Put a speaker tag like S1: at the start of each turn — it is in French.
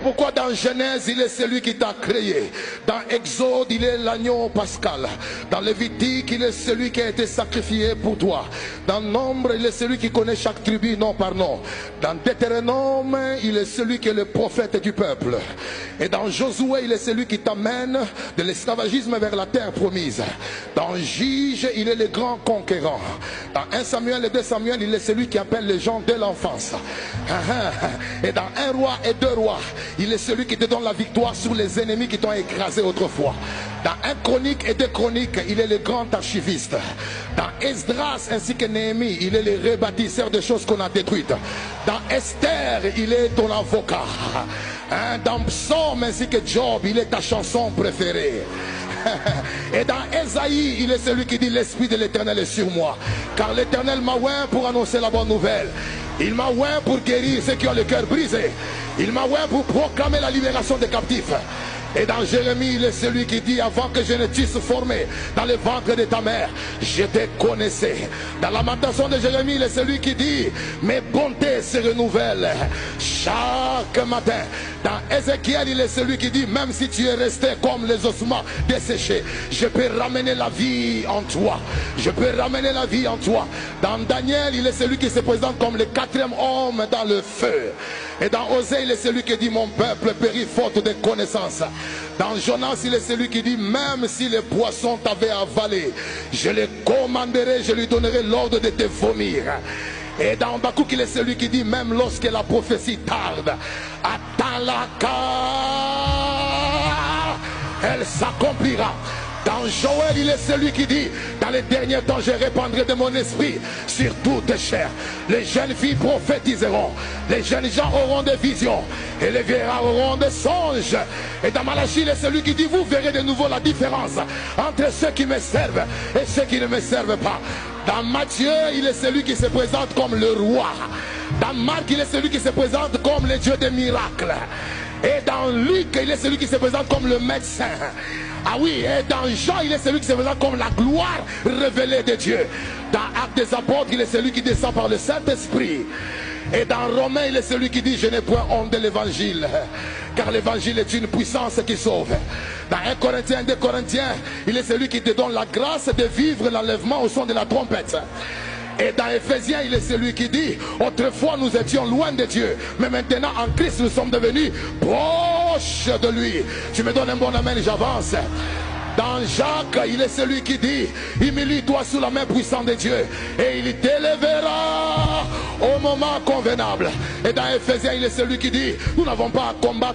S1: Pourquoi dans Genèse, il est celui qui t'a créé. Dans Exode, il est l'agneau pascal. Dans Lévitique, il est celui qui a été sacrifié pour toi. Dans Nombre, il est celui qui connaît chaque tribu nom par nom. Dans Deutéronome, il est celui qui est le prophète du peuple. Et dans Josué, il est celui qui t'amène de l'esclavagisme vers la terre promise. Dans Juge, il est le grand conquérant. Dans 1 Samuel et 2 Samuel, il est celui qui appelle les gens dès l'enfance. Et dans 1 roi et 2 rois, il est celui qui te donne la victoire sur les ennemis qui t'ont écrasé autrefois. Dans 1 Chronique et 2 Chroniques, il est le grand archiviste. Dans Esdras ainsi que Néhémie, il est le rebâtisseur des choses qu'on a détruites. Dans Esther, il est ton avocat. Dans Psaume ainsi que Job, il est ta chanson préférée. Et dans Ésaïe, il est celui qui dit l'Esprit de l'Éternel est sur moi. Car l'Éternel m'a oint pour annoncer la bonne nouvelle. Il m'a oint pour guérir ceux qui ont le cœur brisé. Il m'a oint pour proclamer la libération des captifs. Et dans Jérémie, il est celui qui dit avant que je ne t'eusse formé dans le ventre de ta mère, je te connaissais. Dans Lamentation de Jérémie, il est celui qui dit mes bontés se renouvellent chaque matin. Dans Ézéchiel, il est celui qui dit même si tu es resté comme les ossements desséchés, je peux ramener la vie en toi. Je peux ramener la vie en toi. Dans Daniel, il est celui qui se présente comme le 4e homme dans le feu. Et dans Osée, il est celui qui dit mon peuple périt faute de connaissances. Dans Jonas, il est celui qui dit même si les poissons t'avaient avalé, je les commanderai, je lui donnerai l'ordre de te vomir. Et dans Habakkuk, il est celui qui dit même lorsque la prophétie tarde, attends-la car elle s'accomplira. Dans Joël, il est celui qui dit dans les derniers temps je répandrai de mon esprit sur toutes chairs. Les jeunes filles prophétiseront, les jeunes gens auront des visions et les vieillards auront des songes. Et dans Malachie, il est celui qui dit vous verrez de nouveau la différence entre ceux qui me servent et ceux qui ne me servent pas. Dans Matthieu, il est celui qui se présente comme le roi. Dans Marc, il est celui qui se présente comme le Dieu des miracles. Et dans Luc, il est celui qui se présente comme le médecin. Ah oui, et dans Jean, il est celui qui se présente comme la gloire révélée de Dieu. Dans Actes des Apôtres, il est celui qui descend par le Saint-Esprit. Et dans Romains, il est celui qui dit je n'ai point honte de l'évangile, car l'évangile est une puissance qui sauve. Dans 1 Corinthiens, 2 Corinthiens, il est celui qui te donne la grâce de vivre l'enlèvement au son de la trompette. Et dans Éphésiens, il est celui qui dit autrefois nous étions loin de Dieu, mais maintenant en Christ nous sommes devenus proches de lui. Tu me donnes un bon amen, j'avance. Dans Jacques, il est celui qui dit humilie-toi sous la main puissante de Dieu et il t'élèvera au moment convenable. Et dans Éphésiens, il est celui qui dit nous n'avons pas à combattre